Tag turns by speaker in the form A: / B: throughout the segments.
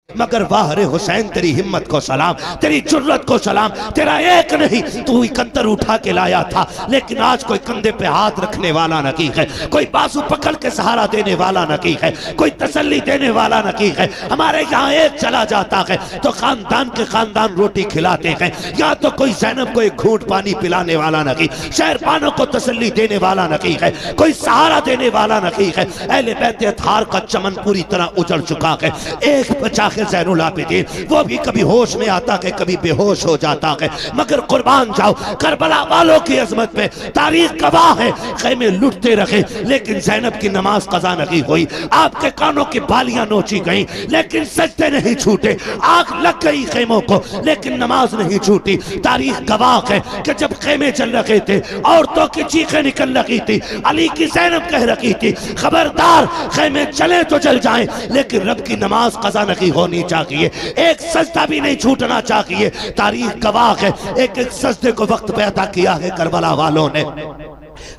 A: मगर वाह रे हुसैन तेरी हिम्मत को सलाम, तेरी जुर्रत को सलाम। तेरा एक नहीं तू इकहत्तर उठा के लाया था, लेकिन आज कोई कंधे पे हाथ रखने वाला नहीं है, कोई बाजू पकड़ के सहारा देने वाला नहीं है, कोई तसल्ली देने वाला नहीं है। हमारे यहाँ एक चला जाता है तो खानदान के खानदान रोटी खिलाते हैं, या तो कोई ज़ैनब को एक घूंट पानी पिलाने वाला नहीं, शहरबानों को तसल्ली देने वाला नहीं है, कोई सहारा देने वाला नहीं है। अहले बैत अतहार का चमन पूरी तरह उजड़ चुका है। एक बचा है ज़ैनुल आबिदीन, वो भी कभी होश में आता है कभी बेहोश हो जाता है। मगर कुर्बान जाओ करबला वालों की अजमत पे, तारीख गवाह है। खैमे लुटते रहे लेकिन ज़ैनब की नमाज कज़ा नहीं हुई, आपके कानों की बालियां नोची गई लेकिन सजदे नहीं छूटे, आग लग गई खेमों को लेकिन नमाज नहीं छूटी। तारीख गवाह है कि जब खेमे चल रहे थे औरतों की चीखें निकल रही थी, अली की ज़ैनब कह रही थी खबरदार खेमे चले तो चल जाएं लेकिन रब की नमाज कज़ा नहीं होनी चाहिए, एक सजदा भी नहीं छूटना चाहिए। तारीख गवाह है एक एक सजदे को वक्त पे अदा किया है करबला वालों ने,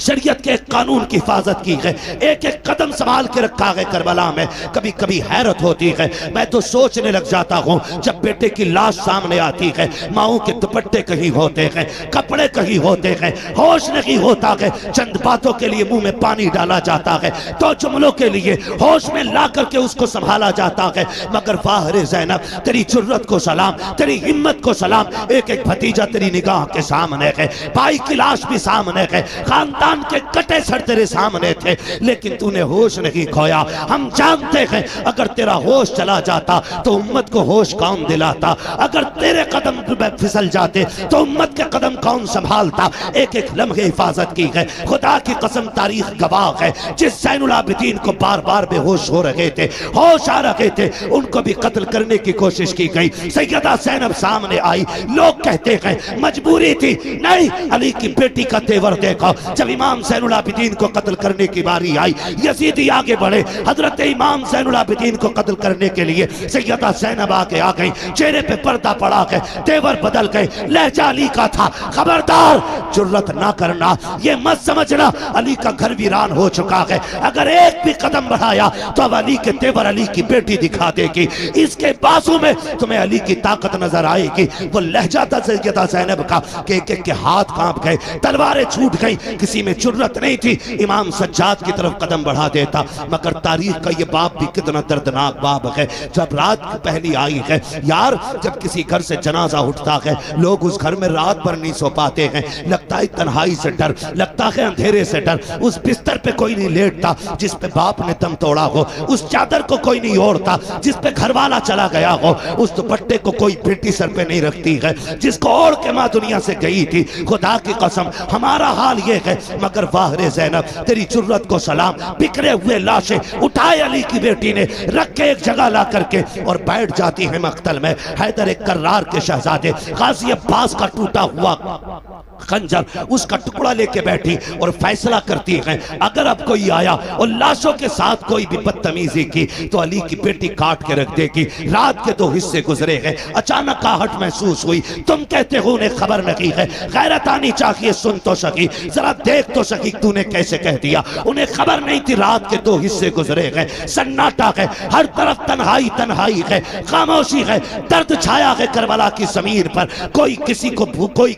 A: शरीयत के कानून की हिफाजत की है, एक एक कदम संभाल के रखा है करबला में। कभी कभी हैरत होती है, मैं तो सोचने लग जाता हूँ जब बेटे की लाश सामने आती है, माओं के दुपट्टे कहीं होते हैं, कपड़े कहीं होते हैं, होश नहीं होता है। चंद बातों के लिए मुंह में पानी डाला जाता है, तो जुमलों के लिए होश में ला करके उसको संभाला जाता है। मगर वाह रे ज़ैनब तेरी जुर्रत को सलाम, तेरी हिम्मत को सलाम। एक एक भतीजा तेरी निगाह के सामने है, भाई की लाश भी सामने है, खानदान के कटे सर तेरे सामने थे, लेकिन तूने होश नहीं खोया। हम जानते हैं अगर तेरा होश चला जाता तो उम्मत को होश कौन दिलाता, अगर तेरे कदम फिसल जाते तो उम्मत के कदम कौन संभालता। एक एक लम्हे हिफाजत की है, खुदा की कसम तारीख गवाह है। जिस ज़ैनुल आबिदीन को बार बार बेहोश हो रहे थे, होश आ रहे थे, उनको भी कत्ल करने की कोशिश की गई। सैयदा ज़ैनब सामने आई, लोग कहते हैं मजबूरी थी, नहीं अली की बेटी का तेवर देखो। जब इमाम ज़ैनुल आबिदीन को कत्ल करने की बारी आई, यजीदी आगे बढ़े, हजरत इमाम ज़ैनुल आबिदीन को कत्ल करने के लिए सैयदा ज़ैनब आगे आ गई, चेहरे पे पर्दा पड़ा गए, तेवर बदल गए, लहजा अली का था। खबरदार जुर्रत ना करना, ये मत समझना अली का घर वीरान हो चुका है, अगर एक भी कदम बढ़ाया तो अब अली के तेवर अली की बेटी दिखा देगी, इसके बाजू में तुम्हें अली की ताकत नजर आएगी। वो लहजा था सैयदा ज़ैनब का कि एक एक के हाथ कांप गए, तलवारें छूट गई, किसी में जुर्रत नहीं थी इमाम सज्जाद की तरफ कदम बढ़ा देता। मगर तारीख का ये बाब भी कितना दर्दनाक बाब है। जब रात पहली आई है यार, जब किसी घर से जनाजा उठता है लोग उस घर में रात भर नहीं सो पाते हैं, लगता है तन्हाई से डर, लगता है अंधेरे से डर। उस बिस्तर पे कोई नहीं लेटता जिस पे बाप ने दम तोड़ा हो, उस चादर को कोई नहीं ओढ़ता जिस पे घरवाला चला गया हो, उस दुपट्टे को कोई बेटी सर पे नहीं रखती है जिसको ओढ़ के माँ दुनिया से गई थी। खुदा की कसम हमारा हाल ये है। मगर वाह रे ज़ैनब तेरी जुर्रत को सलाम, बिखरे हुए लाशें उठाए अली की बेटी ने, रख के एक जगह ला करके और बैठ जाती है मख्तल में। हैदर कर्रार के शहजादे गाजी अब्बास का टूटा हुआ खंजर उसका टुकड़ा लेके बैठी और फैसला करती है अगर अब कोई आया और लाशों के साथ कोई भी बदतमीजी की तो अली की बेटी काट के रख देगी। रात के 2 हिस्से गुजरे हैं, अचानक आहट महसूस हुई। तुम कहते हो उन्हें खबर नहीं है, गैरत आनी चाहिए, सुन तो सकी, जरा देख तो सकी तूने कैसे कह दिया। उन्हें खबर नहीं थी रात के 2 हिस्से गुजरे हैं, सन्नाटा है, हर तरफ तन्हाई तन्हाई है, खामोशी है, दर्द छाया है करबला की ज़मीन पर। कोई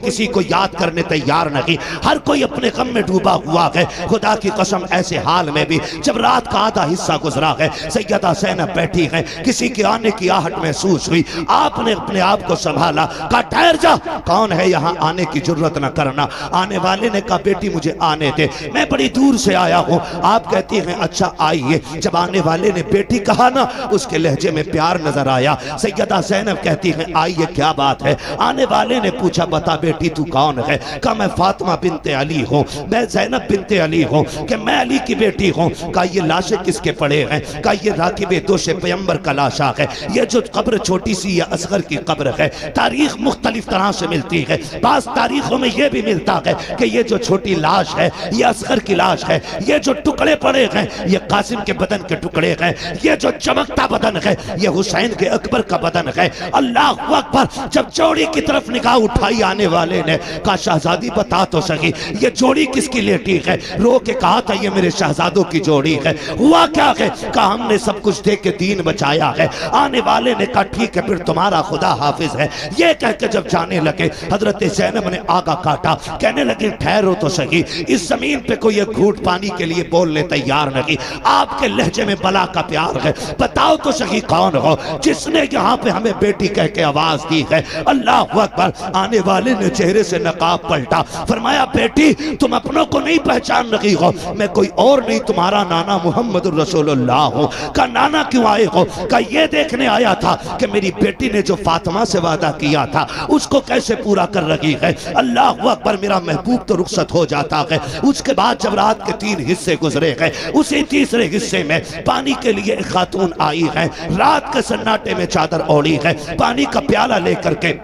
A: किसी को याद करने तैयार नहीं, हर कोई अपने गम में डूबा हुआ है। खुदा की कसम ऐसे हाल में भी जब रात का आधा हिस्सा गुजरा है, सैयदा ज़ैनब बैठी है, किसी के आने की आहट महसूस हुई। आपने अपने आप को संभाला, कहा ठहर जा, कौन है यहाँ, आने की जुर्रत न करना। आने वाले ने कहा बेटी मुझे आने दे, मैं बड़ी दूर से आया हूँ। आप कहती हैं अच्छा आइए। जब आने वाले ने बेटी कहा ना, उसके लहजे में प्यार नजर आया। सैयदा ज़ैनब कहती हैं आइए क्या बात है। आने वाले ने पूछा बता बेटी तू कौन है। कहा मैं फातिमा बिनते अली हूँ, मैं ज़ैनब बिनते अली हूँ, कि मैं अली की बेटी हूँ। कहा ये लाशें किसके पड़े हैं। कहा ये राकिब दोशे पैगंबर का लाशा है, ये जो कब्र छोटी सी या असगर की कब्र है। तारीख मुख्तलिफ तरह से मिलती है, बास तारीखों में यह भी मिलता है कि ये जो छोटी लाश है ये असगर की लाश है, ये जो टुकड़े पड़े हैं ये कासिम के बदन के टुकड़े हैं, ये जो चमकता बदन है ये हुसैन के अकबर का बदन है। अल्लाह अकबर। जब चौड़ी की तरफ निगाह उठाई आने वाले ने, कहा शहजादी बता तो सकी ये जोड़ी किसकी लेटी है। रो के कहा था ये मेरे शहजादों की जोड़ी है। हुआ क्या है, कहा हमने सब कुछ दे के दीन बचाया है। आने वाले ने कहा ठीक है फिर तुम्हारा खुदा हाफिज है। ये कह के जब जाने लगे हजरत ज़ैनब ने आगा काटा, कहने लगे ठहरो तो सही, इस जमीन पे कोई एक घूंट पानी के लिए बोलने तैयार नहीं। आपके लहजे में बला का प्यार है, बताओ तो सही कौन हो जिसने यहाँ पे हमें बेटी कह के आवाज दी है। अल्लाह अकबर। आने वाले ने चेहरे से नकाब पलटा, फरमाया बेटी तुम अपनों को नहीं पहचान रही हो, मैं कोई और नहीं तुम्हारा नाना मोहम्मद रसूलुल्लाह हूँ। का नाना क्यों आए हो, का ये देखने आया था कि मेरी बेटी ने जो फातिमा से वादा किया था उसको कैसे पूरा कर रही है। अल्लाह अकबर। मेरा महबूब तो रुखसत हो जाता है। उसके बाद जब रात के 3 हिस्से गुजरे गए, उसी तीसरे हिस्से में पानी के लिए एक खातून आई है, रात के सन्नाटे में चादर ओढ़ी है, पानी का प्याला लेकर के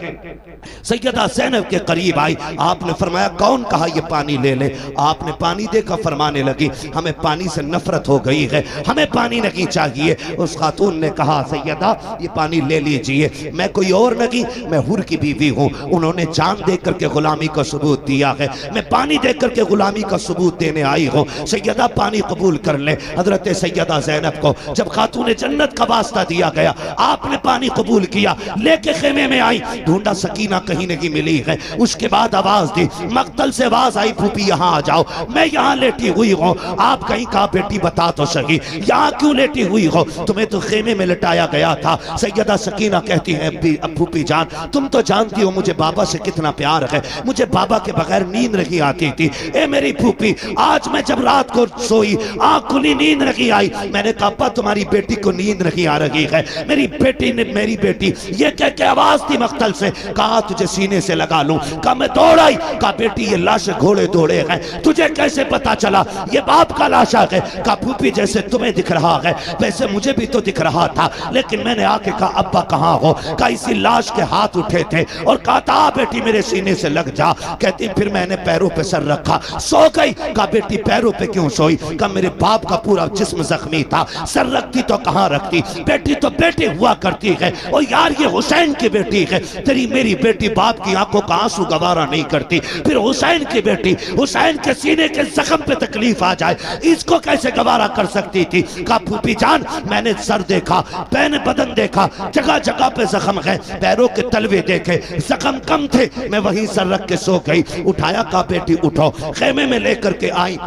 A: सैयदा ज़ैनब के करीब आई। आपने फरमाया कौन, कहा ये पानी ले ले। आपने पानी देखा, फरमाने लगी हमें पानी से नफरत हो गई है, हमें पानी नहीं चाहिए। उस खातून ने कहा सैयदा ये पानी ले लीजिए, मैं कोई और नहीं, मैं हुर की बीवी हूँ। उन्होंने जान दे करके गुलामी का सबूत दिया है, मैं पानी दे करके गुलामी का सबूत देने आई हूँ। सैयदा पानी कबूल कर ले। हजरत सैयदा ज़ैनब को जब खातून जन्नत का वास्ता दिया गया, आपने पानी कबूल किया, लेके खेमे में आई, ढूंढा सकीना कहीं नहीं मिली है। उसके बाद आवाज दी, मक्तल से आवाज आई फूफी यहाँ आ जाओ, मैं यहाँ लेटी हुई हूँ। आप कहीं कहा बेटी बता तो सही यहाँ क्यों लेटी हुई हो, तुम्हें तो खेमे में लटाया गया था। सैयदा सकीना कहती है फूफी जान तुम तो जानती हो मुझे बाबा से कितना प्यार है, मुझे बाबा के बगैर नींद नहीं आती थी। ए मेरी फूफी आज मैं जब रात को सोई आँख खुली नींद नहीं आई, मैंने कहा अब्बा तुम्हारी बेटी को नींद नहीं आ रही है। मेरी बेटी ने मेरी बेटी ये कह के आवाज दी मक्तल से, कहा तुझे सीने से लगा लूं। कहा मैं दौड़ आई, कहा बेटी ये लाश घोड़े दौड़े हैं, तुझे कैसे पता चला ये बाप का लाशा है। कहा फूफी जैसे तुम्हें दिख रहा है वैसे मुझे भी तो दिख रहा था, लेकिन मैंने आके कहा अब्बा कहाँ हो। कहा इसी लाश के हाथ उठे थे और कहा था बेटी मेरे सीने से लग जा। कहती फिर मैंने पैरों पे सर रखा, सो गई। कहा बेटी पैरों पे क्यों सोई, कहा मेरे बाप का पूरा जिस्म जख्मी था, सर रखती तो कहाँ रखती, बेटी तो बेटी हुआ करती है। और यार ये हुसैन की बेटी है, तेरी मेरी बेटी बाप की आंखों का आंसू गवारा नहीं करती, फिर हुसैन की बेटी हुसैन के सीने के जख्म पे तकलीफ आ जाए इसको कैसे गवारा कर सकती थी। कहा फूफी जान मैंने सर देखा, मैंने बदन देखा, जगह जगह पे जख्म है, पैरों के तलवे देखे जख्म कम थे, मैं वहीं सर रख के सो गई। उठाया, कहा बेटी उठो, खेमे में लेकर के आई,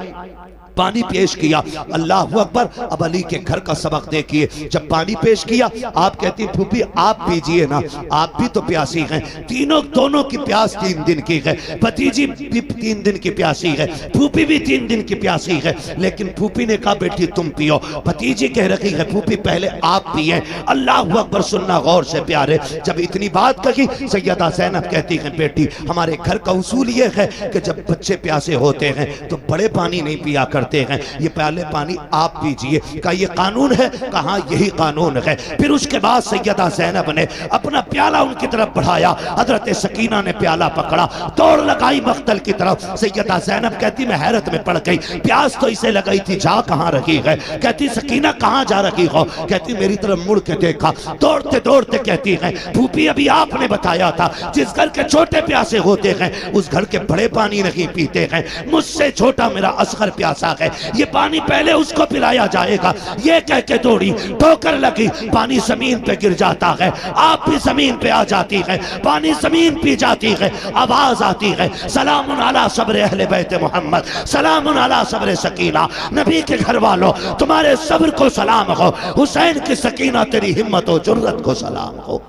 A: पानी पेश किया। अल्लाह अकबर। अब अली के घर का सबक देखिए, जब पानी पेश किया आप कहती फूफी आप पीजिए ना, आप भी तो प्यासी हैं। तीनों दोनों की प्यास 3 दिन की है, भतीजी भी 3 दिन की प्यासी है, फूफी भी 3 दिन की प्यासी है। लेकिन फूफी ने कहा बेटी तुम पियो, भतीजी कह रही है फूफी पहले आप पिए। अल्लाह अकबर। सुनना गौर से प्यारे, जब इतनी बात कही सैयदा ज़ैनब कहती है बेटी हमारे घर का उसूल ये है कि जब बच्चे प्यासे होते हैं तो बड़े पानी नहीं पिया करते हैं, ये पहले पानी आप पीजिए। का ये कानून है, कहा यही कानून है। फिर उसके बाद सैयदा ज़ैनब ने अपना प्याला उनकी तरफ बढ़ाया, हजरत सकीना ने प्याला पकड़ा, दौड़ लगाई मख्तल की तरफ। सैयदा ज़ैनब कहती मैं हैरत में पड़ गई, प्यास तो इसे लगाई थी, जा कहाँ रही है। कहती सकीना कहाँ जा रही हो, कहती मेरी तरफ मुड़ के देखा, दौड़ते दौड़ते कहती है फूफी अभी आपने बताया था जिस घर के छोटे प्यासे होते हैं उस घर के बड़े पानी नहीं पीते हैं, मुझसे छोटा मेरा असगर प्यासा है, ये पानी पहले उसको पिलाया जाएगा। ये कह के दौड़ी, ठोकर लगी, पानी जमीन पे गिर जाता है, आप भी जमीन पे आ जाती है, पानी जमीन पी जाती है। आवाज आती है सलामुन अला सब्र अहले बैत मोहम्मद, सलामुन अला सब्र सकीना, नबी के घर वालों तुम्हारे सब्र को सलाम हो, हुसैन की सकीना तेरी हिम्मत और जुर्रत को सलाम हो।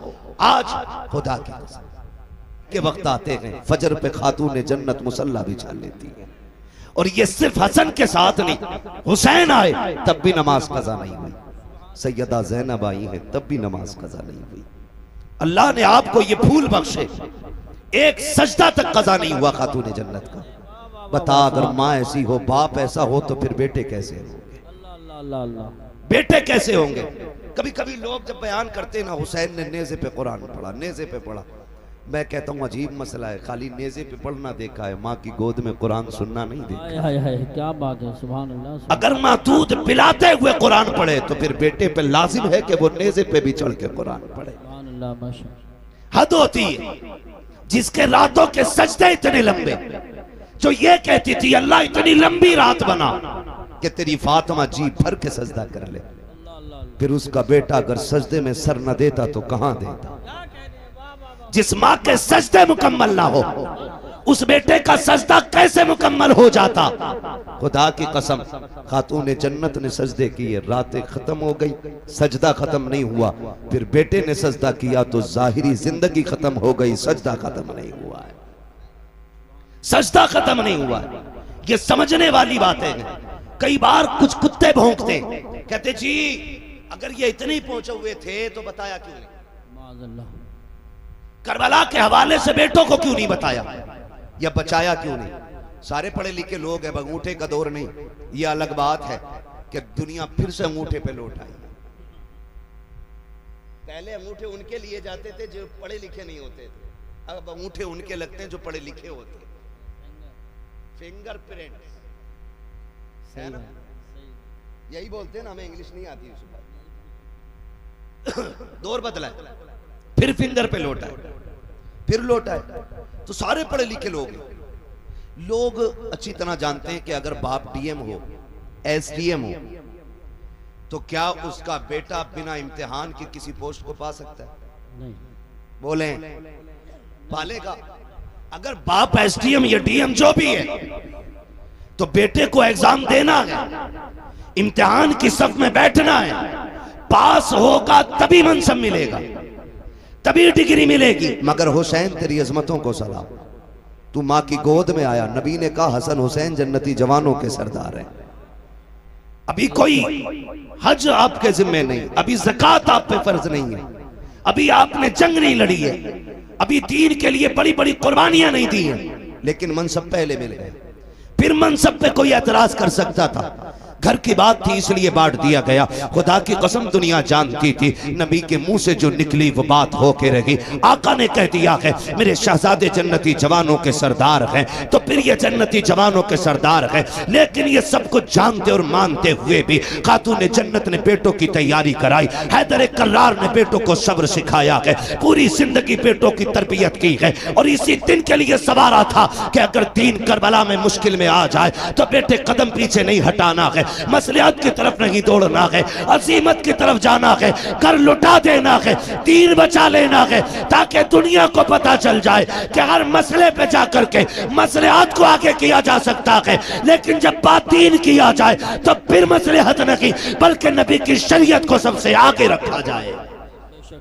A: आज खुदा के वक्त आते हैं फजर पे खातून जन्नत मुसल्ला बिछा लेती है, और ये सिर्फ हसन के साथ नहीं, हुसैन आए तब भी नमाज कज़ा नहीं हुई, सैयदा ज़ैनब आई है तब भी नमाज कज़ा नहीं हुई। अल्लाह ने आपको ये फूल बख्शे, एक सजदा तक कज़ा नहीं हुआ खातून जन्नत का। बता अगर माँ ऐसी हो, बाप ऐसा हो, तो फिर बेटे कैसे होंगे, बेटे कैसे होंगे। कभी कभी लोग जब बयान करते ना हुसैन ने नेज़े पे कुरान पढ़ा, नेज़े पे पढ़ा, मैं कहता हूँ अजीब मसला है, खाली नेज़े पे पढ़ना देखा है, माँ की गोद में कुरान सुनना नहीं देखा। हाय हाय क्या बात है, सुभान अल्लाह। अगर माँ दूध पिलाते हुए कुरान पढ़े तो फिर बेटे पे लाजिम है कि वो नेज़े पे भी चढ़ के कुरान पढ़े। हद होती है। जिसके रातों के सजदे इतने लंबे, जो ये कहती थी अल्लाह इतनी लंबी रात बना कि तेरी फातिमा जी भर के सजदा कर ले, फिर उसका बेटा अगर सजदे में सर न देता तो कहां देता। जिस मां के सजदे मुकम्मल ना हो, उस बेटे का सजदा कैसे मुकम्मल हो जाता। खुदा की कसम, खातून जन्नत ने सजदे किए, रातें खत्म हो गई, सजदा खत्म नहीं हुआ। फिर बेटे ने सजदा किया तो जाहिरी जिंदगी खत्म हो गई, सजदा खत्म नहीं हुआ है। सजदा खत्म नहीं हुआ है, ये समझने वाली बातें हैं। कई बार कुछ कुत्ते भौंकते, कहते जी अगर ये इतने ही पहुंचे हुए थे तो बताया क्यों नहीं, करबला के हवाले से बेटों को क्यों नहीं बताया, या बचाया क्यों नहीं। सारे पढ़े लिखे लोग हैं, अंगूठे का दौर नहीं। ये अलग बात है कि दुनिया फिर से अंगूठे पे लौट आई। पहले अंगूठे उनके लिए जाते थे जो पढ़े लिखे नहीं होते थे, अब अंगूठे उनके लगते हैं जो पढ़े लिखे होते। फिंगरप्रिंट है ना, यही बोलते हैं ना, हमें इंग्लिश नहीं आती। दौर बदला है, फिर फिंगर पे लौटा है, फिर लौटा है। तो सारे पढ़े लिखे लोग अच्छी तरह जानते हैं कि अगर बाप डीएम हो, एसडीएम हो, तो क्या उसका बेटा बिना इम्तिहान के किसी पोस्ट को पा सकता है? नहीं। बोले पालेगा। अगर बाप एसडीएम या डीएम जो भी है, तो बेटे को एग्जाम देना है, इम्तिहान की सफ में बैठना है, पास होगा तभी मनसब मिलेगा, तभी डिग्री मिलेगी। मगर हुसैन तेरी अजमतों को सलाम, तू मां की गोद में आया। नबी ने कहा हसन हुसैन जन्नती जवानों के सरदार हैं। अभी कोई हज आपके जिम्मे नहीं, अभी ज़कात आप पे फर्ज नहीं है, अभी आपने जंग नहीं लड़ी है, अभी दीन के लिए बड़ी बड़ी कुर्बानियां नहीं दी हैं, लेकिन मनसब पहले मिल गए। फिर मनसब पे कोई एतराज कर सकता था, घर की बात थी इसलिए बांट दिया गया। खुदा की कसम दुनिया जानती थी, नबी के मुंह से जो निकली वो बात होके रही। आका ने कह दिया है मेरे शहजादे जन्नती जवानों के सरदार हैं, तो फिर ये जन्नती जवानों के सरदार हैं। लेकिन ये सब कुछ जानते और मानते हुए भी खातून जन्नत ने बेटों की तैयारी कराई। हैदर कर्रार ने बेटों को सब्र सिखाया है, पूरी जिंदगी बेटों की तरबियत की है, और इसी दिन के लिए सवारा था कि अगर दीन करबला में मुश्किल में आ जाए तो बेटे कदम पीछे नहीं हटाना है, मसलियत की तरफ नहीं दौड़ना है, अजीमत की तरफ जाना है, कर लुटा देना है, दीन बचा लेना है, ताकि दुनिया को पता चल जाए कि हर मसले पे जाकर के मसलियत को आगे किया जा सकता है। लेकिन जब बात दीन किया जाए तो फिर मसलियत नहीं बल्कि नबी की शरीयत को सबसे आगे रखा जाए।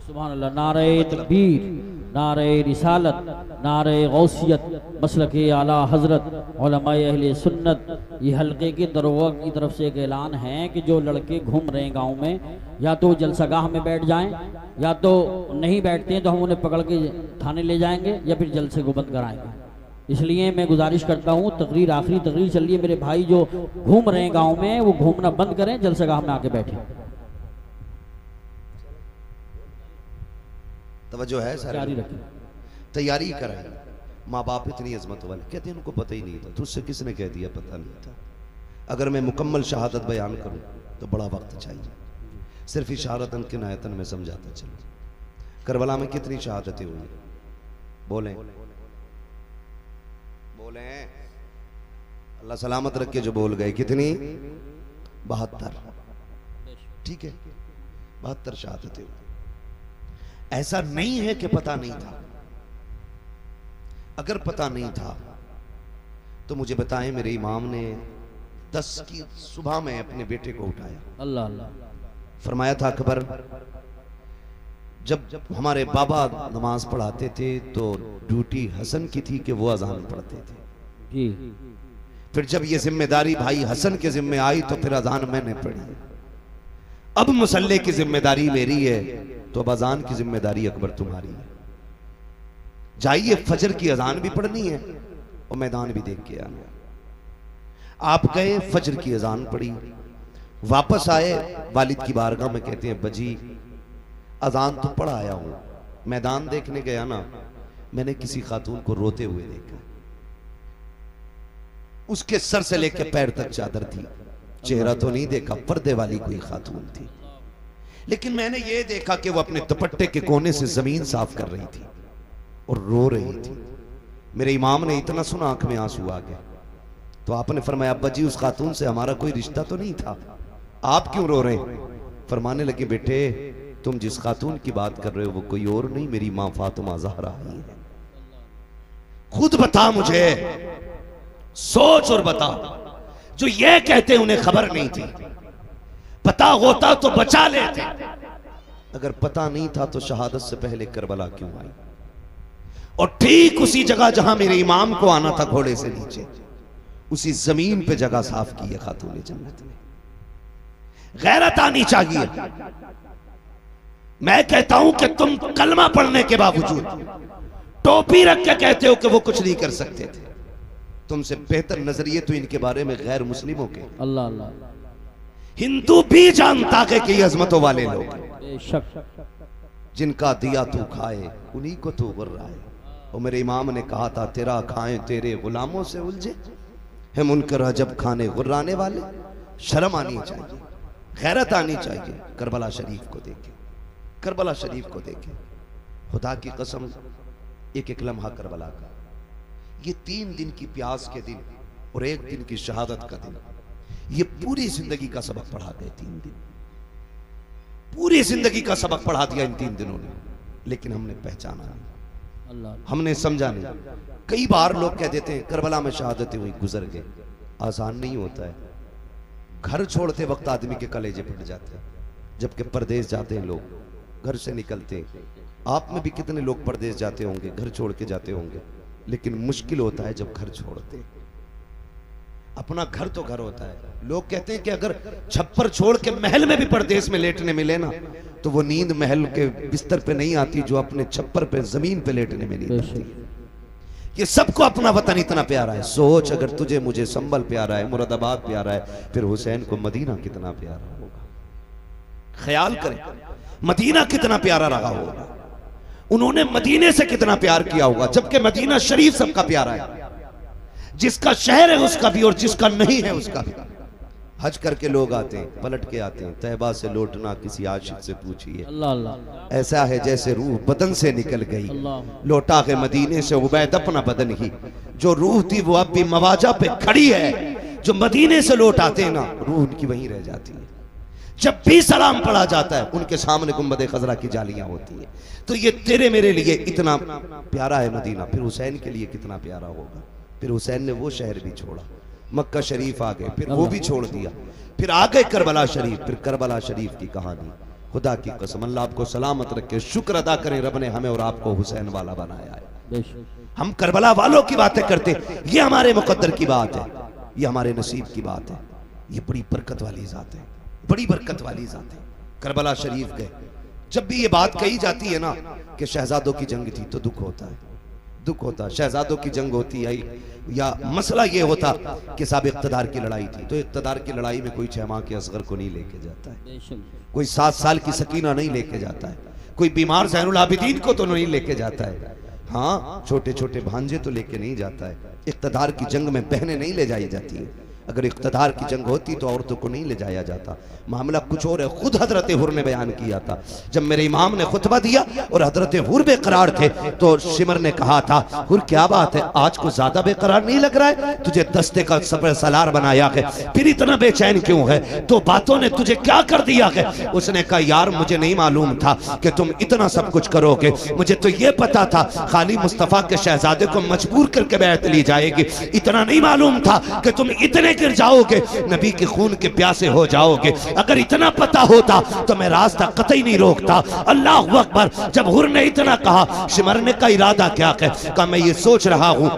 B: सुभान अल्लाह। नारे तकबीर, नारे रिसालत, नारे गौसियत, मसलके आला हजरत उलमाए अहले सुन्नत। ये हल्के के दरोगा की तरफ से एक ऐलान है कि जो लड़के घूम रहे हैं गांव में, या तो जलसागाह में बैठ जाएं, या तो नहीं बैठते हैं तो हम उन्हें पकड़ के थाने ले जाएंगे, या फिर जलसे को बंद कराएंगे। इसलिए मैं गुजारिश करता हूँ, तकरीर आखिरी तकरीर चल रही है, मेरे भाई जो घूम रहे हैं गाँव में वो घूमना बंद करें, जलसागाह में आके बैठे।
A: तवज्जो है सारे, तैयारी करें। माँ बाप इतनी अजमत वाले, कहते हैं उनको पता ही नहीं था। तुझसे किसने कह दिया पता नहीं था? अगर मैं मुकम्मल शहादत बयान करूं तो बड़ा वक्त चाहिए, सिर्फ इशारतन किनायतन में समझाता चलो। करबला में कितनी शहादतें हुई? बोलें बोलें, अल्लाह सलामत रख के जो बोल गए। कितनी? 72। ठीक है, 72 शहादतें हुई। ऐसा नहीं है कि पता नहीं था। अगर पता नहीं था तो मुझे बताएं, मेरे इमाम ने 10 की सुबह में अपने बेटे को उठाया,
B: अल्लाह अल्लाह,
A: फरमाया था अकबर जब हमारे बाबा नमाज पढ़ाते थे तो ड्यूटी हसन की थी कि वो अजान पढ़ते थे
B: जी।
A: फिर जब ये जिम्मेदारी भाई हसन के जिम्मे आई तो फिर अजान मैंने पढ़ी। अब मुसल्ले की जिम्मेदारी मेरी है तो अब अजान की जिम्मेदारी अकबर तुम्हारी है। जाइए, फजर की अजान भी पढ़नी है और मैदान भी देख के आना। आप गए, फजर की अजान पढ़ी, वापस आए, वालिद की बारगाह में कहते हैं बजी अजान तो पढ़ आया हूं, मैदान देखने गया ना, मैंने किसी खातून को रोते हुए देखा। उसके सर से लेकर पैर तक चादर थी, चेहरा तो नहीं देखा, पर्दे वाली कोई खातून थी, लेकिन मैंने ये देखा कि वो अपने दुपट्टे के कोने से जमीन साफ कर रही थी। और रो रही थी। मेरे इमाम ने इतना सुना, आंख में आंसू आ गया। तो आपने फरमाया अब्बा जी, उस खातून से हमारा कोई रिश्ता तो नहीं था, आप क्यों रो रहे हैं? फरमाने लगे बेटे, तुम जिस खातून की बात कर रहे हो वो कोई और नहीं, मेरी मां फातिमा ज़हरा ही है। खुद बता मुझे, सोच और बता। जो ये कहते उन्हें खबर नहीं थी, पता होता तो बचा लेते। अगर पता नहीं था तो शहादत से पहले करबला क्यों आई? और ठीक उसी जगह जहां मेरे इमाम को आना था घोड़े से नीचे, उसी जमीन पे जगह साफ की है खातून जन्नत ने। गैरत आनी चाहिए। मैं कहता हूं कि तुम कलमा पढ़ने के बावजूद टोपी रख के कहते हो कि वो कुछ नहीं कर सकते थे। तुमसे बेहतर नजरिए तो इनके बारे में गैर मुस्लिमों के।
B: अल्लाह अल्लाह।
A: हिंदू भी जानता है कि ये अजमतों वाले लोग
B: बेशक।
A: जिनका दिया तू खाए उन्हीं को तू गुर्रा है। और मेरे इमाम ने कहा था, तेरा खाएं तेरे गुलामों से उलझे है मुनकर अजब खाने गुर्राने वाले। शर्म आनी चाहिए, गैरत आनी चाहिए। करबला शरीफ को देखे, करबला शरीफ को देखे। खुदा की कसम, एक एक लम्हा करबला का, ये 3 दिन की प्यास के दिन और 1 दिन की शहादत का दिन, ये पूरी जिंदगी का सबक पढ़ा गए। 3 दिन पूरी जिंदगी का सबक पढ़ा दिया इन 3 दिनों ने। लेकिन हमने पहचाना नहीं, हमने समझा नहीं। कई बार लोग कह देते हैं करबला में शहादतें हुई, गुजर गए। आसान नहीं होता है। घर छोड़ते वक्त आदमी के कलेजे फट जाते हैं। जबकि परदेश जाते हैं लोग, घर से निकलते हैं। आप में भी कितने लोग परदेश जाते होंगे, घर छोड़ के जाते होंगे। लेकिन मुश्किल होता है जब घर छोड़ते। अपना घर तो घर होता है। लोग कहते हैं कि अगर छप्पर छोड़ के महल में भी परदेश में लेटने मिले ना, तो वो नींद महल के बिस्तर पे नहीं आती जो अपने छप्पर पे जमीन पे लेटने में नींद आती है। ये सबको अपना वतन इतना प्यारा है। सोच, अगर तुझे मुझे संभल प्यारा है, मुरादाबाद प्यारा है, फिर हुसैन को मदीना कितना प्यारा होगा। ख्याल करें, मदीना कितना प्यारा रहा होगा। उन्होंने मदीने से कितना प्यार किया होगा। जबकि मदीना शरीफ सबका प्यारा है, जिसका शहर है उसका भी और जिसका नहीं है उसका भी। हज करके लोग आते हैं, पलट के आते हैं। तैबा से लौटना किसी आशिक से पूछिए, ऐसा है जैसे रूह बदन से निकल गई। लौटा के मदीने से उबैद अपना बदन ही, जो रूह थी वो अब भी मवाजा पे खड़ी है। जो मदीने से लौट आते हैं ना, रूह उनकी वहीं रह जाती है। जब भी सलाम पढ़ा जाता है उनके सामने गुंबद खजरा की जालियां होती है। तो ये तेरे मेरे लिए इतना प्यारा है मदीना, फिर हुसैन के लिए कितना प्यारा होगा। फिर हुसैन ने वो शहर भी छोड़ा, मक्का शरीफ आ गए, फिर वो भी छोड़ दिया, फिर आ गए करबला शरीफ। फिर करबला शरीफ की कहानी, खुदा की कसम अल्लाह आपको सलामत रखे। शुक्र अदा करें रब ने हमें और आपको हुसैन वाला बनाया है। हम करबला वालों की बातें करते, ये हमारे मुकद्दर की बात है, ये हमारे नसीब की बात है। ये बड़ी बरकत वाली जात है, बड़ी बरकत वाली जात है। करबला शरीफ गए। जब भी ये बात कही जाती है ना कि शहजादों की जंग थी, तो दुख होता है, दुख होता। शहजादों की जंग होती है या मसला ये होता कि साहब इक़्तिदार की लड़ाई थी, तो इक़्तिदार की लड़ाई में कोई 6 माह के असगर को नहीं लेके जाता है, कोई 7 साल की सकीना नहीं लेके जाता है, कोई बीमार ज़ैनुल आबिदीन को तो नहीं लेके जाता है। हाँ, छोटे छोटे भांजे तो लेके नहीं जाता है। इक़्तिदार की जंग में बहनें नहीं ले जाई जाती है। अगर इक़्तिदार की जंग होती तो औरतों को नहीं ले जाया जाता। मामला कुछ और है। खुद हजरत हुर ने बयान किया था, जब मेरे इमाम ने खुतबा दिया और हजरत हुर बेकरार थे, तो शिमर ने कहा था, हुर क्या बात है, आज को ज्यादा बेकरार नहीं लग रहा है? तुझे दस्ते का सफर सलार बनाया है, फिर इतना बेचैन क्यों है? तो बातों ने तुझे क्या कर दिया है? उसने कहा, यार मुझे नहीं मालूम था कि तुम इतना सब कुछ करोगे। मुझे तो ये पता था खाली मुस्तफा के शहजादे को मजबूर करके बैत ली जाएगी। इतना नहीं मालूम था कि तुम इतने गिर जाओगे, नबी के खून के प्यासे हो जाओगे। अगर इतना पता होता तो मैं रास्ता कतई नहीं रोकता। अल्लाह अकबर। जब हुर ने इतना कहा, शिमरने का इरादा क्या है? कहा, मैं ये सोच रहा हूं,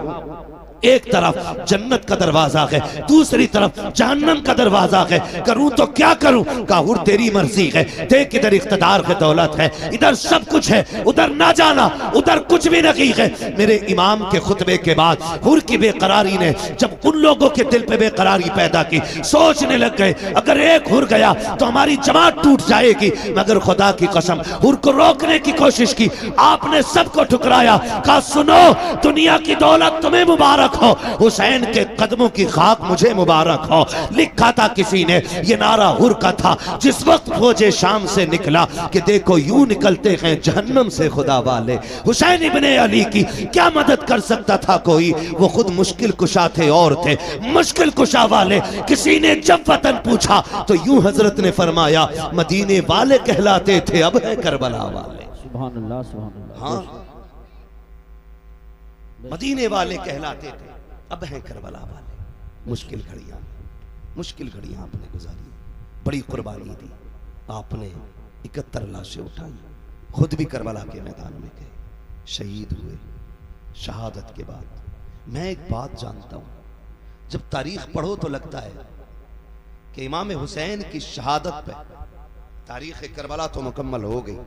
A: एक तरफ जन्नत का दरवाजा है, दूसरी तरफ जहन्नम का दरवाजा है, करूं तो क्या करूं? कहा, हुर तेरी मर्जी है। देख इधर इख्तिदार है, दौलत है, इधर सब कुछ है, उधर ना जाना, उधर कुछ भी नहीं है। मेरे इमाम के खुतबे के बाद हुर की बेकरारी ने जब उन लोगों के दिल पे बेकरारी पैदा की, सोचने लग गए अगर एक हुर गया तो हमारी जमात टूट जाएगी। मगर खुदा की कसम, हुर को रोकने की कोशिश की, आपने सबको ठुकराया। कहा, सुनो, दुनिया की दौलत तुम्हें मुबारक मुबारक हो, हुसैन के कदमों की खाक मुझे मुबारक हो। लिखा था किसी ने, ये नारा हुर का था जिस वक्त फौजे शाम से निकला कि देखो यूं निकलते हैं जहन्नम से खुदा वाले। हुसैन इब्ने अली की क्या मदद कर सकता था कोई, वो खुद मुश्किल कुशा थे और थे मुश्किल कुशा वाले। किसी ने जब वतन पूछा तो यूं हजरत ने फरमाया, मदीने वाले कहलाते थे अब है करबला वाले।
B: सुभान अल्लाह, सुभान अल्लाह।
A: हाँ, मदीने वाले कहलाते थे अब है करबला वाले। मुश्किल घड़ियां आपने गुजारी, बड़ी कुर्बानी दी आपने, 71 लाशें उठाई, खुद भी करबला के मैदान में गए, शहीद हुए। शहादत के बाद मैं एक बात जानता हूं, जब तारीख पढ़ो तो लगता है कि इमाम हुसैन की शहादत पे तारीख करबला तो मुकम्मल हो गई,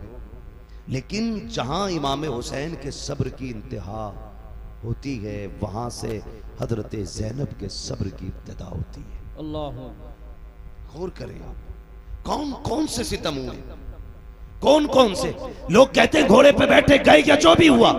A: लेकिन जहां इमाम हुसैन के सब्र की इंतहा होती है वहां से हजरत ज़ैनब के सब्र की इब्तिदा होती है।
B: अल्लाह,
A: गौर करें आप, कौन कौन से सितम हुए, कौन कौन से लोग कहते हैं घोड़े पे बैठे गए या जो भी हुआ,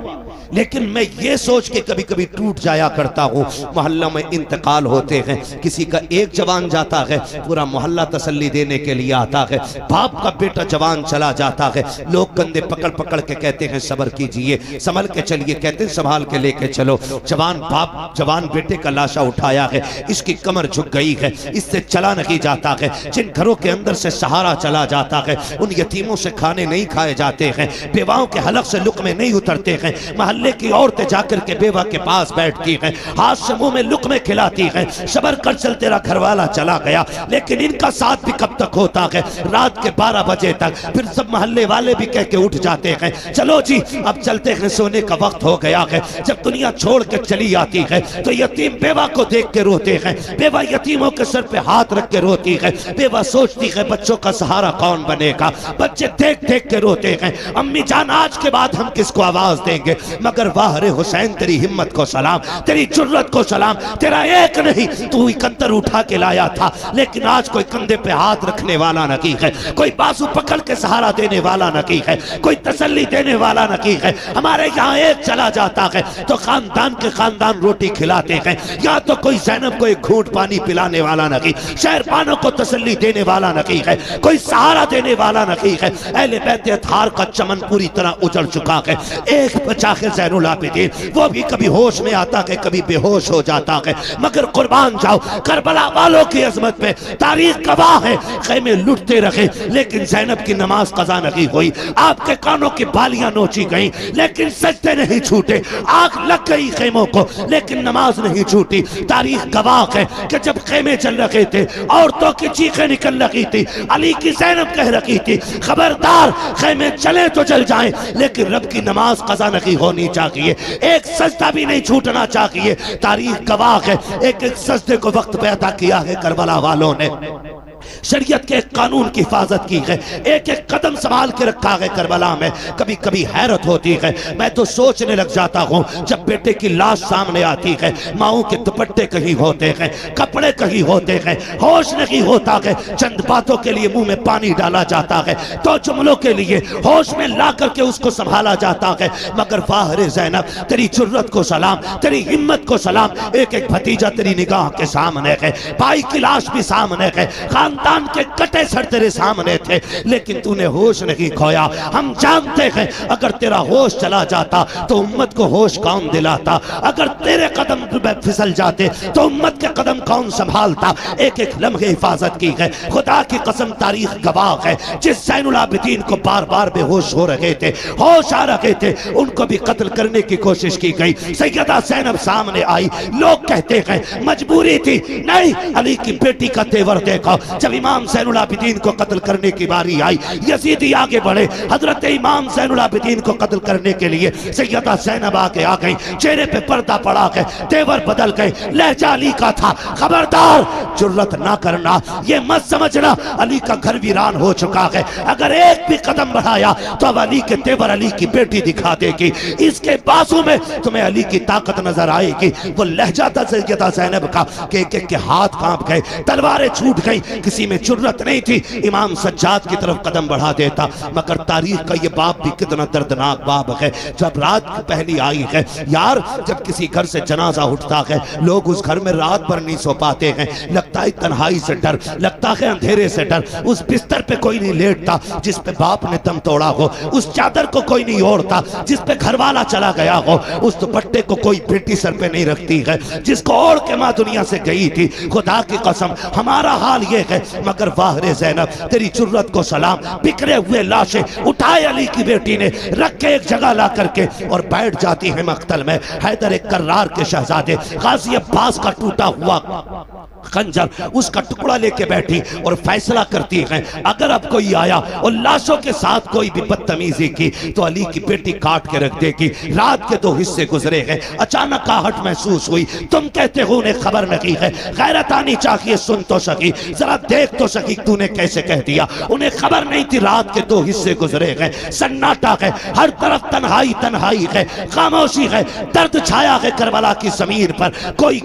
A: लेकिन मैं ये सोच के कभी कभी टूट जाया करता हूँ, मोहल्ला में इंतकाल होते हैं, किसी का एक जवान जाता है, पूरा मोहल्ला तसल्ली देने के लिए आता है, बाप का बेटा जवान चला जाता है, लोग कंधे पकड़ पकड़ के कहते हैं सब्र कीजिए, संभल के चलिए, कहते हैं संभाल के लेके चलो। जवान बाप जवान बेटे का लाशा उठाया है, इसकी कमर झुक गई है, इससे चला नहीं जाता है, जिन घरों के अंदर से सहारा चला जाता है, उन यतीमों से खाने नहीं खाए जाते हैं, बेवाओं के हलक से लुक्मे नहीं उतरते हैं, मोहल्ले की औरतें जाकर के बेवा के पास बैठती हैं, हाथ से मुंह में लुक्मे खिलाती हैं, सबर कर चल तेरा घरवाला चला गया, लेकिन इनका साथ भी कब तक होता है, रात के 12 बजे तक। फिर सब मोहल्ले वाले भी कह के उठ जाते हैं, चलो जी अब चलते हैं, सोने का वक्त हो गया है। जब दुनिया छोड़ के चली आती है तो यतीम बेवा को देख के रोते हैं, बेवा यतीमों के सर पे हाथ रख के रोती है, बेवा सोचती है बच्चों का सहारा कौन बनेगा, बच्चे देख देख के रोते हैं, अम्मी जान आज के बाद हम किसको आवाज देंगे। मगर वाह रे हुसैन, तेरी हिम्मत को सलाम, तेरी जुर्रत को सलाम, तेरा एक नहीं तू 71 उठा के लाया था, लेकिन आज कोई कंधे पे हाथ रखने वाला नहीं है, कोई बाजू पकड़ के सहारा देने वाला नहीं है, कोई तसल्ली देने वाला नहीं है। हमारे यहाँ एक चला जाता है तो खानदान के खानदान रोटी खिलाते हैं, या तो कोई ज़ैनब को एक घूंट पानी पिलाने वाला नहीं, शहरबानों को तसल्ली देने वाला नहीं है, कोई सहारा देने वाला नहीं है। अहले बैत अतहार का चमन पूरी तरह उजड़ चुका है, एक बचा है ज़ैनुल आबिदीन, वो भी कभी होश में आता है कभी बेहोश हो जाता है। मगर कुर्बान जाओ करबला वालों की अजमत पे, तारीख गवाह है, खेमे लुटते रहे लेकिन ज़ैनब की नमाज कज़ा नहीं हुई, आपके कानों की बालियां नोची गई लेकिन सजदे नहीं छूटे, आग लग गई खेमों को लेकिन नमाज नहीं छूटी। तारीख गवाह है कि जब खेमे चल रहे थे औरतों की चीखें निकल रही थी, अली की ज़ैनब कह रही थी खबरदार खेमे चले तो चल जाएं लेकिन रब की नमाज कज़ा नहीं होनी चाहिए, एक सजदा भी नहीं छूटना चाहिए। तारीख गवाह है, एक एक सजदे को वक्त पे अदा किया है करबला वालों ने, शरीयत के कानून की हिफाजत की है, एक एक कदम संभाल के रखा है करबला में। कभी कभी हैरत होती है, मैं तो सोचने लग जाता हूँ जब बेटे की लाश सामने आती है, माओं के दुपट्टे कहीं होते हैं, कपड़े कहीं होते हैं, होश नहीं होता है, चंद बातों के लिए मुंह में पानी डाला जाता है, तो जुमलों के लिए होश में ला करके उसको संभाला जाता है। मगर वाह रे ज़ैनब, तेरी जुर्रत को सलाम, तेरी हिम्मत को सलाम, एक एक भतीजा तेरी निगाह के सामने है, भाई की लाश भी सामने है, खानदान के कटे सर तेरे सामने थे, लेकिन तूने होश नहीं खोया। हम जानते हैं अगर तेरा होश चला जाता तो उम्मत को होश कौन दिलाता, अगर तेरे कदम फिसल जाते तो उम्मत के कदम कौन संभालता। एक एक लम्हे हिफाजत की है, खुदा की कसम तारीख गवाह है, जिस ज़ैनुल आबिदीन को बार बार बेहोश हो रहे थे, होश आ रहे थे, उनको भी कत्ल करने की कोशिश की गई। सैयदा ज़ैनब सामने आई, लोग कहते हैं मजबूरी थी, नहीं अली की बेटी का तेवर देखो। जब इमाम ज़ैनुल आबिदीन को कत्ल करने की बारी आई, यजीदी आगे बढ़े, हजरत इमाम ज़ैनुल आबिदीन को कत्ल करने के लिए सैयदा ज़ैनब आगे आ गई, चेहरे पे पर्दा पड़ा गए, तेवर बदल गए, लहजा अली का था, खबरदार जुर्रत ना करना, ये मत समझना अली का घर वीरान हो चुका है, अगर एक भी कदम बढ़ाया तो अब अली के तेवर अली की बेटी दिखा देगी, इसके बाजू में तुम्हें अली की ताकत नजर आएगी। वो लहजा था सैयदा ज़ैनब का कि एक एक के हाथ कांप गए, तलवारें छूट गई, किसी में जुर्रत नहीं थी इमाम सज्जाद की तरफ कदम बढ़ा देता। मगर तारीख का ये बाप भी कितना दर्दनाक बाप है। जब रात पहली आई है यार, जब किसी घर से जनाजा उठता है लोग उस घर में रात भर नहीं सो पाते हैं। लगता है तन्हाई से डर, लगता है अंधेरे से डर। उस बिस्तर पे कोई नहीं लेटता जिस पे बाप ने दम तोड़ा हो, उस चादर को कोई नहीं ओढ़ता जिस पे घरवाला चला गया हो, उस दुपट्टे को कोई बेटी सर पे नहीं रखती है जिसको ओढ़ के माँ दुनिया से गई थी। खुदा की कसम हमारा हाल ये है। मगर वाह रे ज़ैनब, तेरी जुर्रत को सलाम। बिखरे हुए लाशें उठाए अली की बेटी ने, रख के एक जगह ला करके और बैठ जाती है मक्तल में। हैदर एक कर्रार के शहजादे गाजी अब्बास का टूटा हुआ खंजर, उसका टुकड़ा लेके बैठी और फैसला करती है अगर अब कोई आया और लाशों के साथ कोई भी बदतमीजी की तो अली की बेटी काट के रख देगी। रात के 2 हिस्से गुजरे हैं, अचानक आहट महसूस हुई। तुम कहते हो उन्हें खबर नहीं है, गैरत आनी चाहिए। सुन तो सकी, जरा देख तो सकी, तूने कैसे कह दिया? उन्हें खबर नहीं थी रात के 2 हिस्से गुजरे हैं। सन्नाटा है, हर तरफ तन्हाई तन्हाई है, खामोशी है, दर्द छाया है करबला की जमीन पर। कोई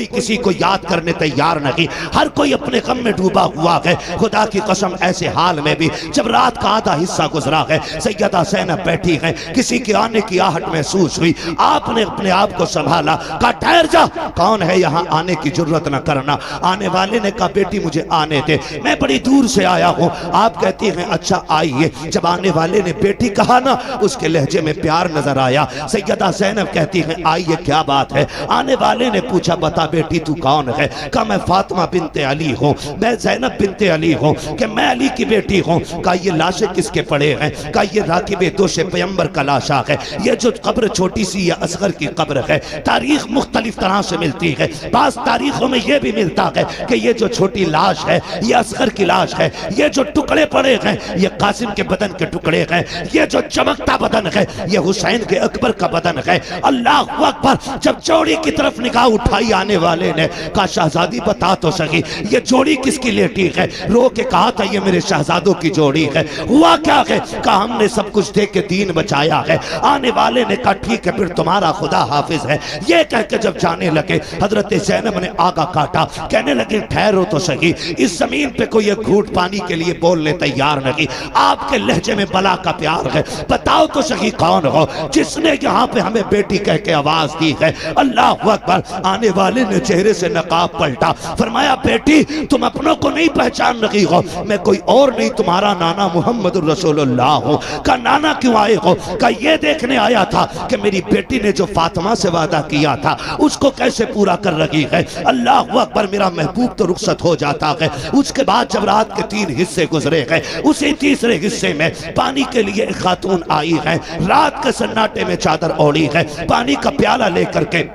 A: किसी को याद करने तैयार नहीं, हर कोई अपने गम में डूबा हुआ है। खुदा की कसम ऐसे हाल में भी जब रात का आधा हिस्सा गुजरा है, सैयदा ज़ैनब बैठी है, किसी के आने की आहट महसूस हुई। आपने अपने आप को संभाला, कहा ठहर जा, कौन है यहाँ, आने की जरूरत न करना। आने वाले ने कहा बेटी मुझे आने दे, मैं बड़ी दूर से आया हूँ। आप कहती हैं अच्छा आइए। जब आने वाले ने बेटी कहा ना, उसके लहजे में प्यार नजर आया। सैयदा ज़ैनब कहती हैं आइए, क्या बात है? आने वाले ने पूछा बता बेटी तू कौन है? कहा मैं फातिमा बिनते अली हूँ, मैं ज़ैनब बिनते अली हूँ, कि मैं अली की बेटी हूँ। कहा ये लाशें किसके पड़े हैं? कहा ये राकिबे दोषे पैगंबर का लाशा है। ये जो कब्र छोटी सी ये असगर की कब्र है। तारीख मुख्तलिफ तरह से मिलती है। बास तारीखों में ये भी मिलता है कि ये जो छोटी लाश है ये असगर की लाश है। ये जो टुकड़े पड़े हैं ये कासिम के बदन के टुकड़े हैं। ये जो चमकता बदन है ये हुसैन के अकबर का बदन है। अल्लाह अकबर। जब जोड़ी की तरफ निगाह उठाई आने वाले ने, कहा शहजादी बता तो सही ये जोड़ी किसकी लेटी है? रो के कहा था ये मेरे शहजादों की जोड़ी है। हुआ क्या है? कहा हमने सब कुछ दे के दीन बचाया है। आने वाले ने कहा ठीक है फिर तुम्हारा खुदा हाफिज है। ये कह के जब जाने लगे हजरत ज़ैनब ने आगा काटा, कहने लगे ठहरो तो सही, इस जमीन पे कोई एक घूंट पानी के लिए बोलने तैयार नहीं। आपके लहजे में बला का प्यार है, बताओ तो सही कौन हो जिसने यहाँ पे हमें बेटी कह के आवाज दी है? अल्लाह अकबर। आने वाले ने चेहरे से नकाब पलटा, फरमाया बेटी तुम अपनों को नहीं पहचान रही हो, मैं कोई और नहीं तुम्हारा नाना मोहम्मद रसूलुल्लाह हूँ। का नाना क्यों आए हो? का ये देखने आया था कि मेरी बेटी ने जो फातिमा से वादा किया था उसको कैसे पूरा कर रही है। अल्लाह अकबर। मेरा महबूब तो रुखसत हो जाता है। उसके बाद जब रात के 3 हिस्से गुजरे हैं, उसी तीसरे हिस्से में पानी के लिए एक खातून आई है। रात के सन्नाटे में चादर ओढ़ी है, पानी का प्याला लेकर के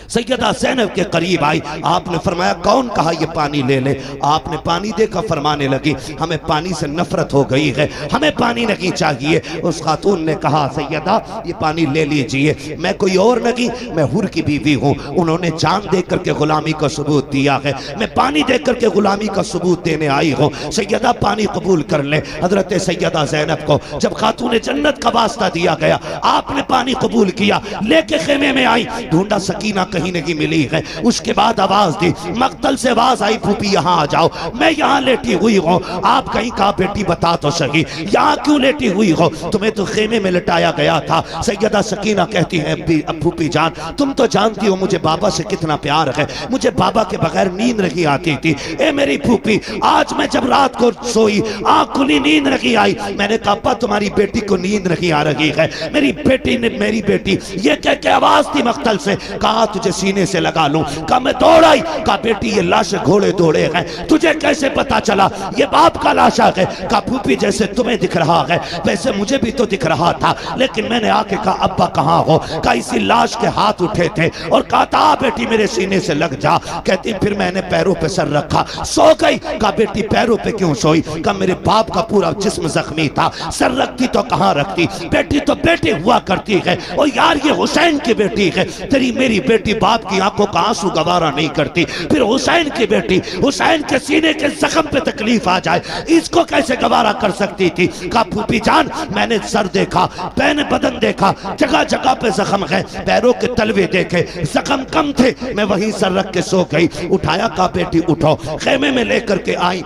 A: सैयदा ज़ैनब के करीब आई। आपने फरमाया कौन? कहा ये पानी ले ले। आपने पानी देखा, फरमाने लगी हमें पानी से नफरत हो गई है, हमें पानी नहीं चाहिए। उस खातून ने कहा सैयदा ये पानी ले लीजिए, मैं कोई और नहीं, मैं हुर की बीवी हूँ। उन्होंने जान दे करके गुलामी का सबूत दिया है, मैं पानी दे करके गुलामी का सबूत देने आई हूँ। सैयदा पानी कबूल कर ले। हजरत सैयदा ज़ैनब को जब खातून जन्नत का वास्ता दिया गया, आपने पानी कबूल किया, लेके खेमे में आई। ढूंढा सकीना कहीं नहीं मिली है। उसके बाद आवाज दी, मक्तल से आवाज आई फूफी यहाँ आ जाओ, मैं यहाँ लेटी हुई हूँ। आप कहीं कहा बेटी बता तो सही यहाँ क्यों लेटी हुई हो? तुम्हें तो खेमे में लटाया गया था। सैयदा सकीना कहती है फूफी जान तुम तो जानती हो मुझे बाबा से कितना प्यार है, मुझे बाबा के बगैर नींद नहीं आती थी। ए मेरी फूफी, आज मैं जब रात को सोई आँख खुली नींद नहीं आई। मैंने कहा अब्बा तुम्हारी बेटी को नींद नहीं आ रही है। मेरी बेटी ने मेरी बेटी ये कह के आवाज थी मक्तल से, कहा तुझे सीने से लगा लूं। कहा मैं दौड़ आई। कहा बेटी ये लाश घोड़े दौड़े हैं, तुझे कैसे पता चला ये बाप का लाशा है? कहा फूफी जैसे तुम्हें दिख रहा है वैसे मुझे भी तो दिख रहा था, लेकिन मैंने आके कहा अब्बा कहाँ हो? कहा इसी लाश के हाथ उठे थे और कहा था बेटी मेरे सीने से लग जा। कहती फिर मैंने पैरों पे सर रखा, सो गई। कहा बेटी पैरों पे क्यों सोई? कहा मेरे बाप का पूरा जिस्म जख्मी था, सर रखती तो कहाँ रखती? बेटी तो बेटी हुआ करती है। और यार ये हुसैन की बेटी है, तेरी मेरी बेटी बाप की आंखों का आंसू गवारा नहीं करती, फिर हुसैन की बेटी हुसैन के सीने के जख्म पे तकलीफ आ जाए, इसको कैसे गवारा कर सकती थी। कहा फूफी जान, मैंने सर देखा, मैंने बदन देखा, जगह जगह पे जख्म है, पैरों के तलवे देखे, जख्म कम थे, मैं वहीं सर रख के सो गई। उठाया, कहा बेटी उठो, खेमे में लेकर के आई,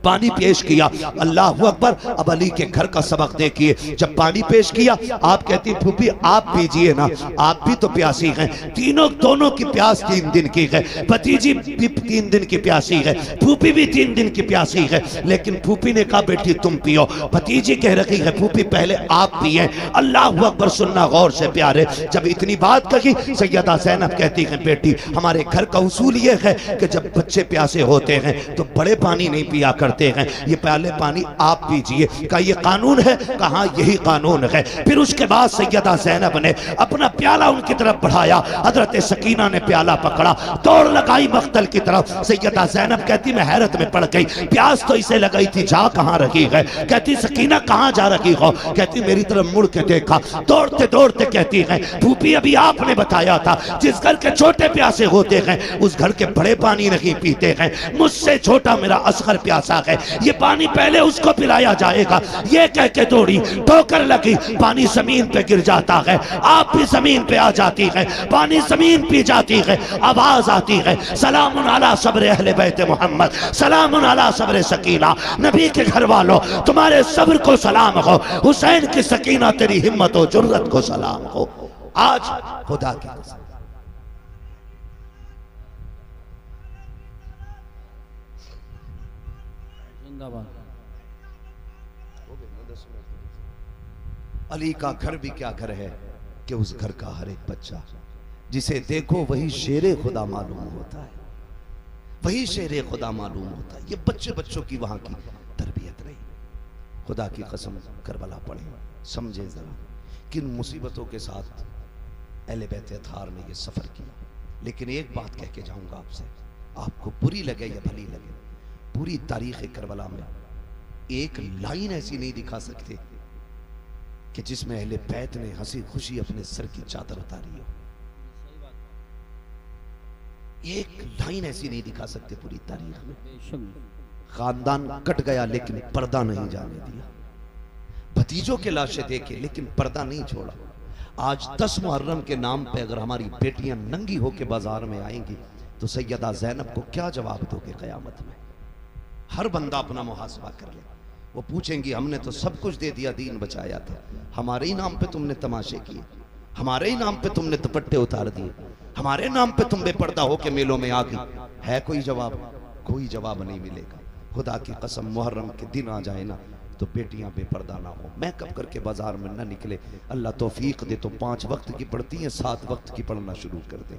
A: पानी पेश किया। अल्लाह अकबर। अब अली के घर का सबक देखिए, जब पानी पेश किया, आप कहती फूफी आप पीजिए ना, आप भी तो प्यासी हैं। तीनों दोनों की प्यास 3 दिन की है, भतीजी भी 3 दिन की प्यासी है, फूफी भी 3 दिन की प्यासी है। लेकिन फूफी ने कहा बेटी तुम पियो, भतीजी कह रही है फूफी पहले आप पिए। अल्लाह अकबर। सुनना गौर से प्यारे, जब इतनी बात कही, सैयदा ज़ैनब कहती है बेटी हमारे घर का उसूल ये है कि जब बच्चे प्यासे होते हैं तो बड़े पानी नहीं पिया करते हैं, ये पहले पानी आप पीजिए। का ये कानून है? कहा यही कानून है। फिर उसके बाद सैयदा ज़ैनब ने अपना प्याला उनकी तरफ बढ़ाया, हजरत सकीना ने प्याला पकड़ा, दौड़ लगाई मख्तल की तरफ। सैयदा ज़ैनब कहती मैं हैरत में पड़ गई, प्यास तो इसे लगाई थी, जा कहां रही है? कहती सकीना कहां जा रही हो? कहती मेरी तरफ मुड़ के देखा, दौड़ते दौड़ते कहती है फूफी अभी आपने बताया था जिस घर के छोटे प्यासे होते हैं उस घर के बड़े पानी नहीं पीते हैं, मुझसे छोटा मेरा असगर प्यासा है, ये पानी पहले उसको पिलाया जाएगा। ये कह के दौड़ी, ठोकर लगी, पानी जमीन पे गिर जाता है, आप भी जमीन पे आ जाती है, पानी जमीन पी जाती है, आवाज आती है सलामुन अला सब्र अहले बैत मोहम्मद, सलामुन अला सब्र सकीना, नबी के घर वालों तुम्हारे सब्र को सलाम हो, हुसैन की सकीना तेरी हिम्मत और जुर्रत को सलाम हो। आज खुदा की कसम अली का घर भी क्या घर है कि उस घर का हर एक बच्चा जिसे देखो वही शेरे खुदा मालूम होता है, वही शेरे खुदा मालूम होता है। ये बच्चे बच्चों की वहां की तरबियत रही। खुदा की कसम करबला पढ़े, समझे जरा किन मुसीबतों के साथ अहले बैत अत्हार ने ये सफर किया। लेकिन एक बात कह के जाऊंगा आपसे, आपको बुरी लगे या भली लगे, पूरी तारीख करबला में एक लाइन ऐसी नहीं दिखा सकते कि जिसमें अहले बैत ने हंसी खुशी अपने सर की चादर उतारी हो। एक लाइन ऐसी नहीं दिखा सकते पूरी तारीख में। खानदान कट गया लेकिन पर्दा नहीं जाने दिया, भतीजों के लाशें देखे लेकिन पर्दा नहीं छोड़ा। आज 10 मुहर्रम के नाम पे अगर हमारी बेटियां नंगी होके बाजार में आएंगी तो सैयदा ज़ैनब को क्या जवाब दोगे क़यामत में? हर बंदा अपना मुहासबा कर ले। वो पूछेंगी हमने तो सब कुछ दे दिया, दीन बचाया था, हमारे ही नाम पे तुमने तमाशे किए, हमारे ही नाम पे तुमने दुपट्टे उतार दिए, हमारे नाम पे तुम बेपर्दा होके मेलों में आ गई। है कोई जवाब? कोई जवाब नहीं मिलेगा। खुदा की कसम मुहर्रम के दिन आ जाए ना तो बेटियां बेपर्दा ना हो, मेकअप करके बाजार में ना निकले। अल्लाह तौफीक दे तो 5 वक्त की पढ़ती हैं, 7 वक्त की पढ़ना शुरू कर दे।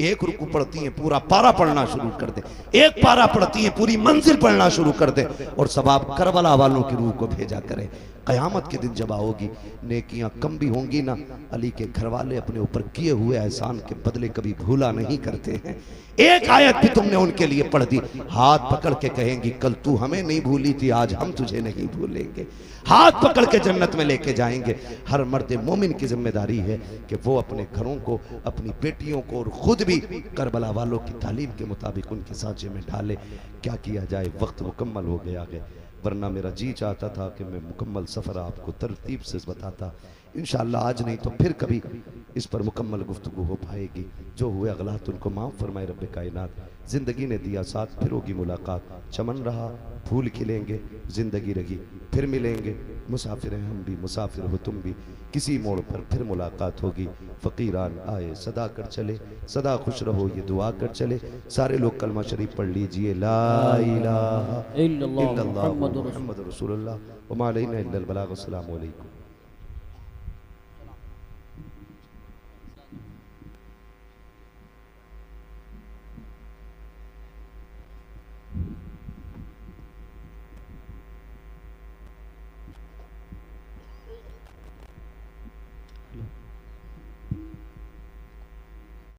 A: 1 रुकू पढ़ती हैं, पूरा पारा पढ़ना शुरू कर दे। 1 पारा पढ़ती हैं, पूरी मंजिल पढ़ना शुरू कर दे। और सवाब करबला वालों की रूह को भेजा करे। क़यामत के दिन जब आओगी नेकियां कम भी होंगी ना, अली के घर वाले अपने ऊपर किए हुए एहसान के बदले कभी भूला नहीं करते हैं। एक आयत भी तुमने उनके लिए पढ़ दी, हाथ पकड़ के कहेंगी कल तू हमें नहीं भूली थी, आज हम तुझे नहीं भूलेंगे। हाथ पकड़ के जन्नत में लेके जाएंगे। हर मर्द मोमिन की जिम्मेदारी है कि वो अपने घरों को, अपनी बेटियों को और खुद भी करबला वालों की तालीम के मुताबिक उनके सांचे में ढाले। क्या किया जाए, वक्त मुकम्मल हो गया है, वरना मेरा जी चाहता था कि मैं मुकम्मल सफ़र आपको तरतीब से बताता। इंशाअल्लाह आज नहीं तो फिर कभी इस पर मुकम्मल गुफ्तगू हो पाएगी। जो हुए अगलात उनको माफ़ फरमाए रब्बे कायनात। ज़िंदगी ने दिया साथ, फिर होगी मुलाकात। चमन रहा फूल खिलेंगे, ज़िंदगी रही फिर मिलेंगे। मुसाफिर हैं हम भी, मुसाफिर हो तुम भी, किसी मोड़ पर फिर मुलाकात होगी। फ़कीरान आए सदा कर चले, सदा खुश रहो ये दुआ कर चले। सारे लोग कलमा शरीफ पढ़ लीजिए, ला इलाहा इल्लल्लाह मुहम्मदुर रसूलुल्लाह व मा अलैना इल्लल बलाग। अस्सलामु अलैकुम।